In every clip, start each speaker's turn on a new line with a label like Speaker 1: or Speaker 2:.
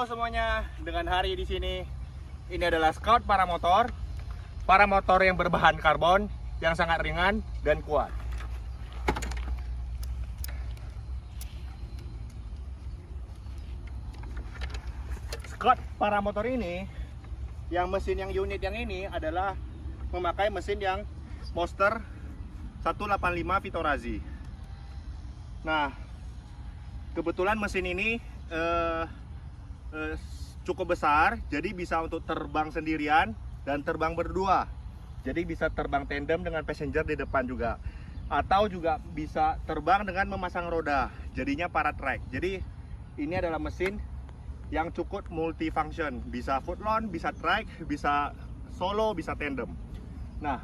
Speaker 1: Halo semuanya, dengan Hari di sini. Ini adalah Scout paramotor yang berbahan karbon yang sangat ringan dan kuat. Scout paramotor ini, unit yang ini adalah memakai mesin yang Monster 185 Vitorazzi. Nah, kebetulan mesin ini cukup besar, jadi bisa untuk terbang sendirian dan terbang berdua. Jadi bisa terbang tandem dengan passenger di depan juga, atau juga bisa terbang dengan memasang roda, jadinya para track. Jadi ini adalah mesin yang cukup multifunction, bisa footlong, bisa track, bisa solo, bisa tandem. Nah,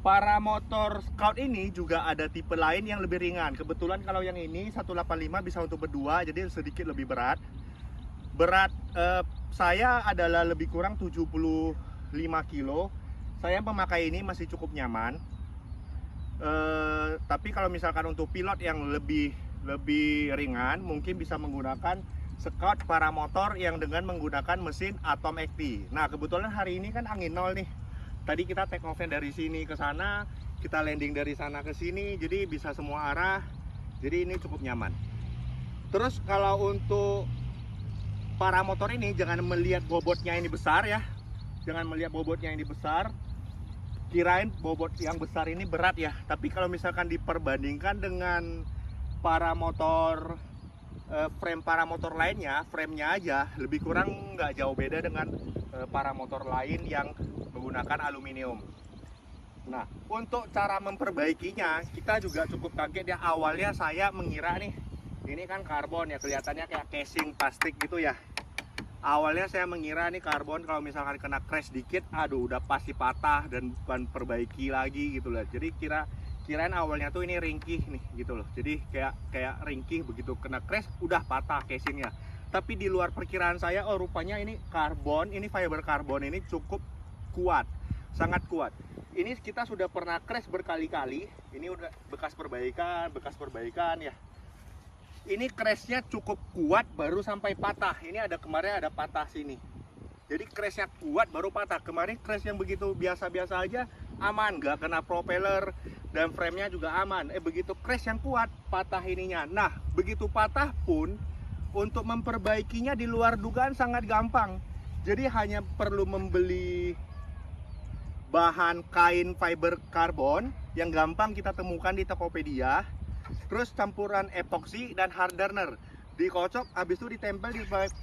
Speaker 1: paramotor Scout ini juga ada tipe lain yang lebih ringan. Kebetulan kalau yang ini 185 bisa untuk berdua, jadi sedikit lebih berat. Saya adalah lebih kurang 75 kilo. Saya memakai ini masih cukup nyaman. Tapi kalau misalkan untuk pilot yang lebih ringan, mungkin bisa menggunakan Scout paramotor yang dengan menggunakan mesin Atom XT. Nah, kebetulan hari ini kan angin nol nih. Tadi kita take off dari sini ke sana, kita landing dari sana ke sini, jadi bisa semua arah. Jadi ini cukup nyaman. Terus kalau untuk paramotor ini, jangan melihat bobotnya ini besar ya. Jangan melihat bobotnya ini besar, kirain bobot yang besar ini berat ya. Tapi kalau misalkan diperbandingkan dengan paramotor, frame paramotor lainnya, framenya aja lebih kurang nggak jauh beda dengan paramotor lain yang menggunakan aluminium. Nah, untuk cara memperbaikinya kita juga cukup kaget ya. Awalnya saya mengira nih, ini kan karbon ya, kelihatannya kayak casing plastik gitu ya. Awalnya saya mengira nih karbon, kalau misalkan kena crash dikit, aduh udah pasti patah dan bukan perbaiki lagi gitu loh. Jadi kirain awalnya tuh ini ringkih nih gitu loh. Jadi kayak ringkih, begitu kena crash udah patah casingnya. Tapi di luar perkiraan saya, oh rupanya ini karbon, ini fiber karbon ini cukup kuat, sangat kuat. Ini kita sudah pernah crash berkali-kali. Ini udah bekas perbaikan ya. Ini crashnya cukup kuat baru sampai patah. Ini kemarin ada patah sini. Jadi crashnya kuat baru patah. Kemarin crash yang begitu biasa-biasa aja aman, nggak kena propeller dan framenya juga aman. Begitu crash yang kuat, patah ininya. Nah, begitu patah pun untuk memperbaikinya di luar dugaan sangat gampang. Jadi hanya perlu membeli bahan kain fiber karbon yang gampang kita temukan di Tokopedia. Terus campuran epoksi dan hardener, dikocok, habis itu ditempel,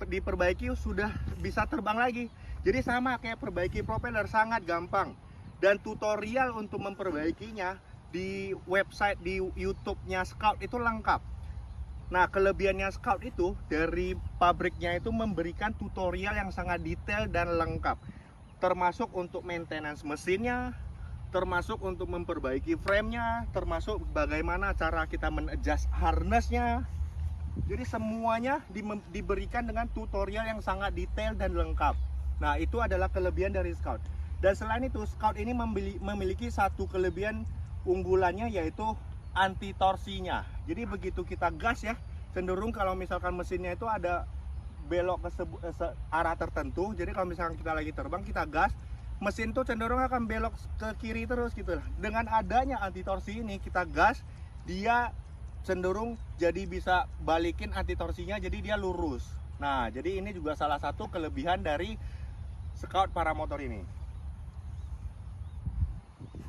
Speaker 1: diperbaiki, sudah bisa terbang lagi. Jadi sama kayak perbaiki propeller, sangat gampang. Dan tutorial untuk memperbaikinya di website, di YouTube-nya Scout itu lengkap. Nah, kelebihannya Scout itu dari pabriknya itu memberikan tutorial yang sangat detail dan lengkap, termasuk untuk maintenance mesinnya, termasuk untuk memperbaiki framenya, termasuk bagaimana cara kita men-adjust harnessnya. Jadi semuanya diberikan dengan tutorial yang sangat detail dan lengkap. Nah, itu adalah kelebihan dari Scout. Dan selain itu, Scout ini memiliki satu kelebihan unggulannya, yaitu anti torsinya. Jadi begitu kita gas ya, cenderung kalau misalkan mesinnya itu ada belok ke arah tertentu. Jadi kalau misalkan kita lagi terbang, kita gas, mesin tuh cenderung akan belok ke kiri terus gitu. Dengan adanya anti torsi ini, kita gas, dia cenderung jadi bisa balikin anti torsinya, jadi dia lurus. Nah, jadi ini juga salah satu kelebihan dari Scout paramotor ini.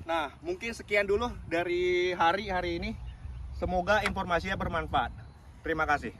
Speaker 1: Nah, mungkin sekian dulu dari hari ini. Semoga informasinya bermanfaat. Terima kasih.